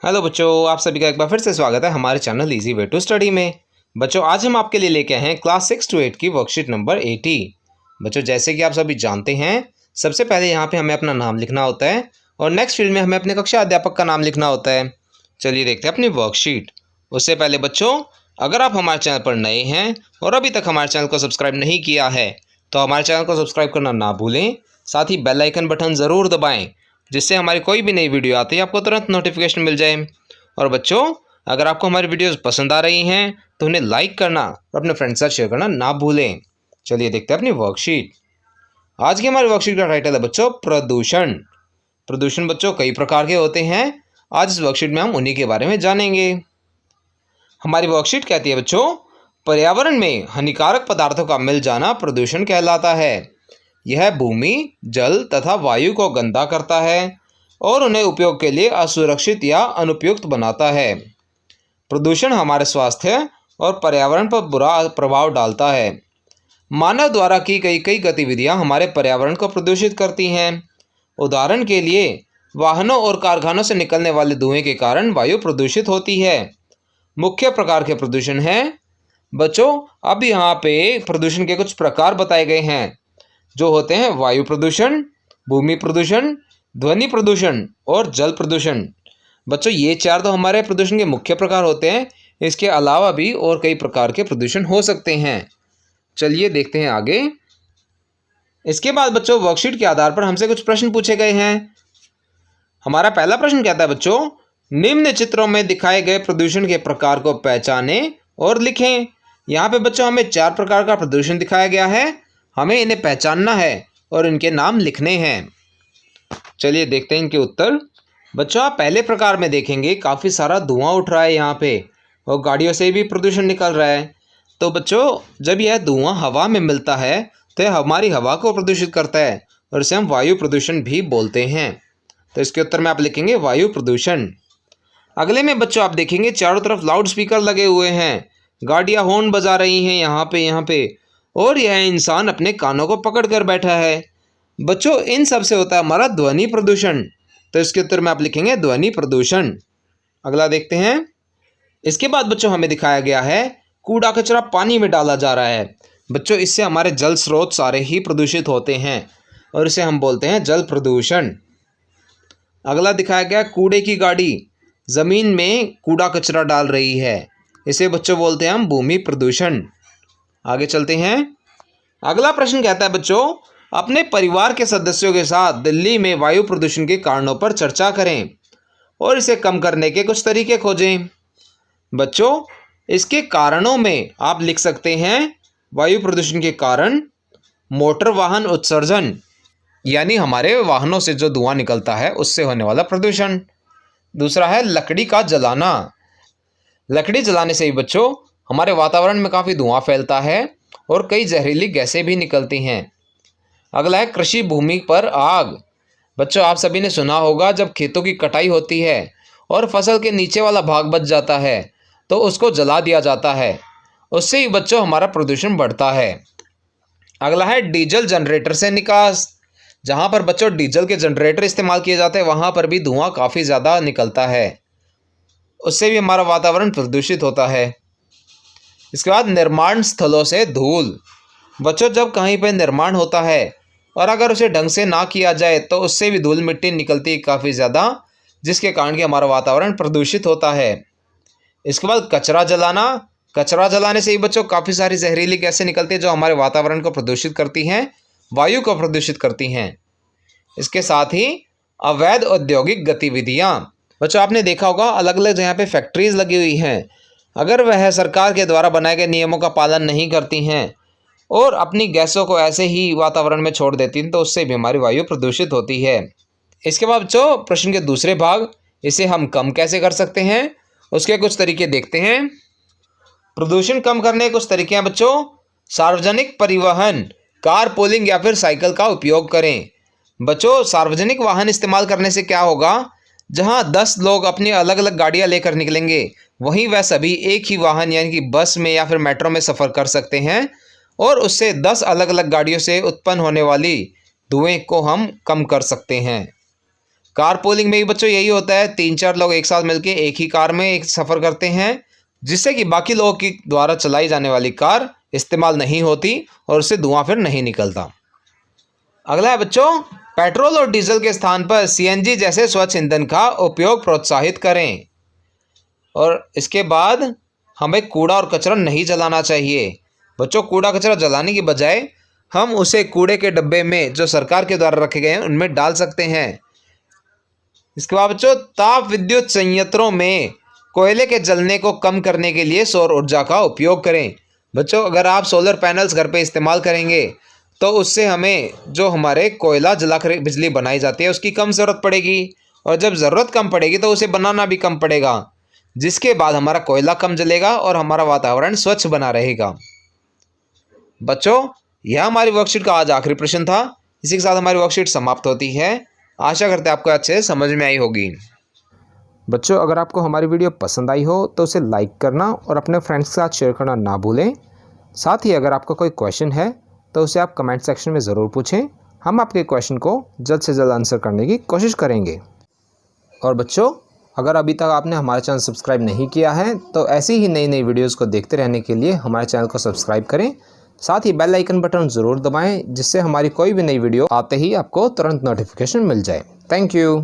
Hello बच्चों, आप सभी का एक बार फिर से स्वागत है हमारे channel easy way to study में। बच्चों, आज हम आपके लिए लेके आए हैं क्लास 6 to 8 की वर्कशीट नंबर 80। बच्चों, जैसे कि आप सभी जानते हैं, सबसे पहले यहाँ पे हमें अपना नाम लिखना होता है और नेक्स्ट फील्ड में हमें अपने कक्षा अध्यापक का नाम लिखना होता है। चलिए देखते हैं अपनी वर्कशीट। उससे पहले बच्चों, अगर आप हमारे चैनल पर नए हैं और अभी तक हमारे चैनल को सब्सक्राइब नहीं किया है तो हमारे चैनल को सब्सक्राइब करना ना भूलें। साथ ही बेल आइकन बटन ज़रूर दबाएँ, जिससे हमारी कोई भी नई वीडियो आती है आपको तुरंत नोटिफिकेशन मिल जाए। और बच्चों, अगर आपको हमारी वीडियोस पसंद आ रही हैं तो उन्हें लाइक करना और अपने फ्रेंड्स के साथ शेयर करना ना भूलें। चलिए देखते हैं अपनी वर्कशीट। आज की हमारी वर्कशीट का टाइटल है बच्चों प्रदूषण। प्रदूषण बच्चों कई प्रकार के होते हैं। आज इस वर्कशीट में हम उन्हीं के बारे में जानेंगे। हमारी वर्कशीट कहती है बच्चों, पर्यावरण में हानिकारक पदार्थों का मिल जाना प्रदूषण कहलाता है। यह भूमि, जल तथा वायु को गंदा करता है और उन्हें उपयोग के लिए असुरक्षित या अनुपयुक्त बनाता है। प्रदूषण हमारे स्वास्थ्य और पर्यावरण पर बुरा प्रभाव डालता है। मानव द्वारा की गई कई गतिविधियां हमारे पर्यावरण को प्रदूषित करती हैं। उदाहरण के लिए, वाहनों और कारखानों से निकलने वाले धुएं के कारण वायु प्रदूषित होती है। मुख्य प्रकार के प्रदूषण हैं बच्चों, अब यहाँ पे प्रदूषण के कुछ प्रकार बताए गए हैं, जो होते हैं वायु प्रदूषण, भूमि प्रदूषण, ध्वनि प्रदूषण और जल प्रदूषण। बच्चों, ये चार तो हमारे प्रदूषण के मुख्य प्रकार होते हैं। इसके अलावा भी और कई प्रकार के प्रदूषण हो सकते हैं। चलिए देखते हैं आगे। इसके बाद बच्चों, वर्कशीट के आधार पर हमसे कुछ प्रश्न पूछे गए हैं। हमारा पहला प्रश्न कहता है बच्चों, निम्न चित्रों में दिखाए गए प्रदूषण के प्रकार को पहचानें और लिखें। यहाँ पे बच्चों हमें चार प्रकार का प्रदूषण दिखाया गया है। हमें इन्हें पहचानना है और इनके नाम लिखने हैं। चलिए देखते हैं इनके उत्तर। बच्चों, आप पहले प्रकार में देखेंगे काफ़ी सारा धुआं उठ रहा है यहाँ पे और गाड़ियों से भी प्रदूषण निकल रहा है। तो बच्चों, जब यह धुआं हवा में मिलता है तो यह हमारी हवा को प्रदूषित करता है और इसे हम वायु प्रदूषण भी बोलते हैं। तो इसके उत्तर में आप लिखेंगे वायु प्रदूषण। अगले में बच्चों आप देखेंगे चारों तरफ लाउड स्पीकर लगे हुए हैं, गाड़ियाँ हॉर्न बजा रही हैं यहाँ पे और यह इंसान अपने कानों को पकड़ कर बैठा है। बच्चों, इन सब से होता है हमारा ध्वनि प्रदूषण। तो इसके उत्तर में आप लिखेंगे ध्वनि प्रदूषण। अगला देखते हैं। इसके बाद बच्चों हमें दिखाया गया है कूड़ा कचरा पानी में डाला जा रहा है। बच्चों, इससे हमारे जल स्रोत सारे ही प्रदूषित होते हैं और इसे हम बोलते हैं जल प्रदूषण। अगला दिखाया गया कूड़े की गाड़ी ज़मीन में कूड़ा कचरा डाल रही है। इसे बच्चों बोलते हैं हम भूमि प्रदूषण। आगे चलते हैं। अगला प्रश्न कहता है बच्चों, अपने परिवार के सदस्यों के साथ दिल्ली में वायु प्रदूषण के कारणों पर चर्चा करें और इसे कम करने के कुछ तरीके खोजें। बच्चों, इसके कारणों में आप लिख सकते हैं वायु प्रदूषण के कारण मोटर वाहन उत्सर्जन, यानी हमारे वाहनों से जो धुआं निकलता है उससे होने वाला प्रदूषण। दूसरा है लकड़ी का जलाना। लकड़ी जलाने से ही बच्चों हमारे वातावरण में काफ़ी धुआं फैलता है और कई जहरीली गैसें भी निकलती हैं। अगला है कृषि भूमि पर आग। बच्चों, आप सभी ने सुना होगा, जब खेतों की कटाई होती है और फसल के नीचे वाला भाग बच जाता है तो उसको जला दिया जाता है। उससे ही बच्चों हमारा प्रदूषण बढ़ता है। अगला है डीजल जनरेटर से निकास। जहाँ पर बच्चों डीजल के जनरेटर इस्तेमाल किए जाते हैं वहाँ पर भी धुआं काफ़ी ज़्यादा निकलता है, उससे भी हमारा वातावरण प्रदूषित होता है। इसके बाद निर्माण स्थलों से धूल। बच्चों, जब कहीं पर निर्माण होता है और अगर उसे ढंग से ना किया जाए तो उससे भी धूल मिट्टी निकलती है काफ़ी ज़्यादा, जिसके कारण कि हमारा वातावरण प्रदूषित होता है। इसके बाद कचरा जलाना। कचरा जलाने से ही बच्चों काफ़ी सारी जहरीली गैसें निकलती हैं जो हमारे वातावरण को प्रदूषित करती हैं, वायु को प्रदूषित करती हैं। इसके साथ ही अवैध औद्योगिक गतिविधियाँ। बच्चों, आपने देखा होगा अलग अलग जगह पे फैक्ट्रीज लगी हुई हैं। अगर वह सरकार के द्वारा बनाए गए नियमों का पालन नहीं करती हैं और अपनी गैसों को ऐसे ही वातावरण में छोड़ देती हैं तो उससे भी हमारी वायु प्रदूषित होती है। इसके बाद बच्चों प्रश्न के दूसरे भाग, इसे हम कम कैसे कर सकते हैं, उसके कुछ तरीके देखते हैं। प्रदूषण कम करने के कुछ तरीके हैं बच्चों। सार्वजनिक परिवहन, कार पूलिंग या फिर साइकिल का उपयोग करें। बच्चों, सार्वजनिक वाहन इस्तेमाल करने से क्या होगा, जहां 10 लोग अपनी अलग अलग गाड़ियां लेकर निकलेंगे वहीं वह सभी एक ही वाहन यानी कि बस में या फिर मेट्रो में सफ़र कर सकते हैं और उससे 10 अलग अलग गाड़ियों से उत्पन्न होने वाली धुएं को हम कम कर सकते हैं। कार पूलिंग में भी बच्चों यही होता है, 3-4 लोग एक साथ मिलके एक ही कार में एक सफ़र करते हैं, जिससे कि बाकी लोगों की द्वारा चलाई जाने वाली कार इस्तेमाल नहीं होती और उससे धुआं फिर नहीं निकलता। अगला है बच्चों, पेट्रोल और डीजल के स्थान पर सीएनजी जैसे स्वच्छ ईंधन का उपयोग प्रोत्साहित करें। और इसके बाद हमें कूड़ा और कचरा नहीं जलाना चाहिए। बच्चों, कूड़ा कचरा जलाने की बजाय हम उसे कूड़े के डब्बे में जो सरकार के द्वारा रखे गए हैं उनमें डाल सकते हैं। इसके बाद बच्चों, ताप विद्युत संयंत्रों में कोयले के जलने को कम करने के लिए सौर ऊर्जा का उपयोग करें। बच्चों, अगर आप सोलर पैनल्स घर पे इस्तेमाल करेंगे तो उससे हमें जो हमारे कोयला जलाकर बिजली बनाई जाती है उसकी कम ज़रूरत पड़ेगी, और जब ज़रूरत कम पड़ेगी तो उसे बनाना भी कम पड़ेगा, जिसके बाद हमारा कोयला कम जलेगा और हमारा वातावरण स्वच्छ बना रहेगा। बच्चों, यह हमारी वर्कशीट का आज आखिरी प्रश्न था। इसी के साथ हमारी वर्कशीट समाप्त होती है। आशा करते हैं आपको अच्छे से समझ में आई होगी। बच्चों, अगर आपको हमारी वीडियो पसंद आई हो तो उसे लाइक करना और अपने फ्रेंड्स के साथ शेयर करना ना भूलें। साथ ही अगर आपका कोई क्वेश्चन है तो उसे आप कमेंट सेक्शन में ज़रूर पूछें। हम आपके क्वेश्चन को जल्द से जल्द आंसर करने की कोशिश करेंगे। और बच्चों, अगर अभी तक आपने हमारा चैनल सब्सक्राइब नहीं किया है तो ऐसी ही नई नई वीडियोज़ को देखते रहने के लिए हमारे चैनल को सब्सक्राइब करें। साथ ही बेल आइकन बटन ज़रूर दबाएं, जिससे हमारी कोई भी नई वीडियो आते ही आपको तुरंत नोटिफिकेशन मिल जाए। Thank you.